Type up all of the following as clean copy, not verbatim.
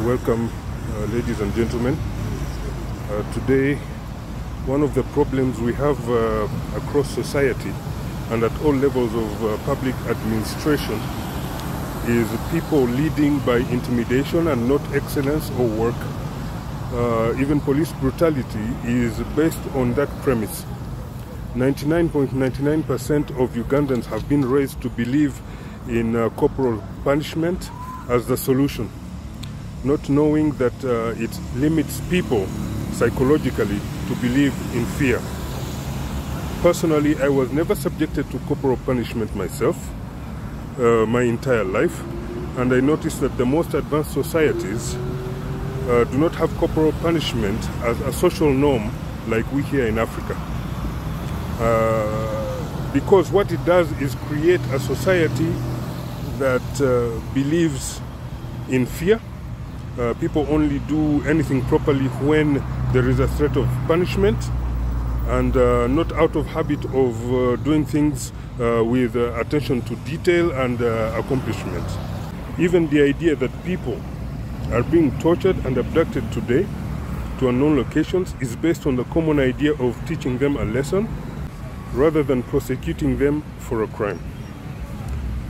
Welcome, ladies and gentlemen. Today, one of the problems we have across society and at all levels of public administration is people leading by intimidation and not excellence or work. Even police brutality is based on that premise. 99.99% of Ugandans have been raised to believe in corporal punishment as the solution, not knowing that it limits people psychologically to believe in fear. Personally, I was never subjected to corporal punishment myself my entire life, and I noticed that the most advanced societies do not have corporal punishment as a social norm like we here in Africa. Because what it does is create a society that believes in fear. People only do anything properly when there is a threat of punishment, and not out of habit of doing things with attention to detail and accomplishment. Even the idea that people are being tortured and abducted today to unknown locations is based on the common idea of teaching them a lesson rather than prosecuting them for a crime.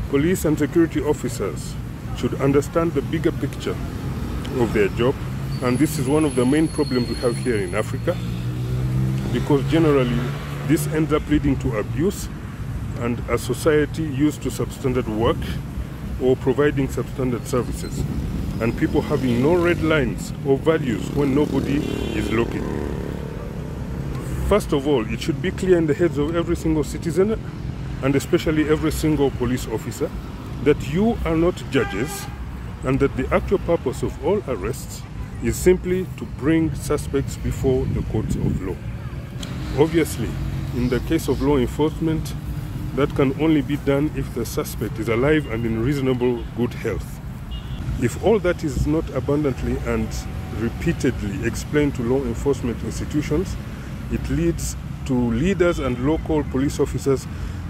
Police and security officers should understand the bigger picture of their job, and this is one of the main problems we have here in Africa, because generally this ends up leading to abuse and a society used to substandard work or providing substandard services, and people having no red lines or values when nobody is looking. First of all, it should be clear in the heads of every single citizen, and especially every single police officer, that you are not judges, and that the actual purpose of all arrests is simply to bring suspects before the courts of law. Obviously, in the case of law enforcement, that can only be done if the suspect is alive and in reasonable good health. If all that is not abundantly and repeatedly explained to law enforcement institutions, it leads to leaders and local police officers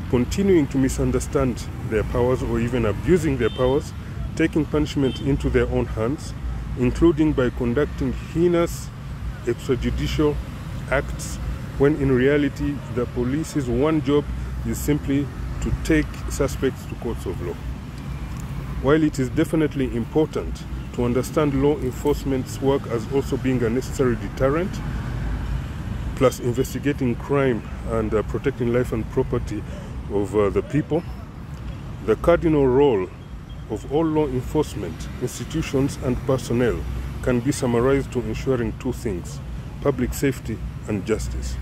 continuing to misunderstand their powers or even abusing their powers, taking punishment into their own hands, including by conducting heinous extrajudicial acts, when in reality the police's one job is simply to take suspects to courts of law. While it is definitely important to understand law enforcement's work as also being a necessary deterrent, plus investigating crime and protecting life and property of the people, the cardinal role of all law enforcement institutions and personnel can be summarized to ensuring two things: public safety and justice.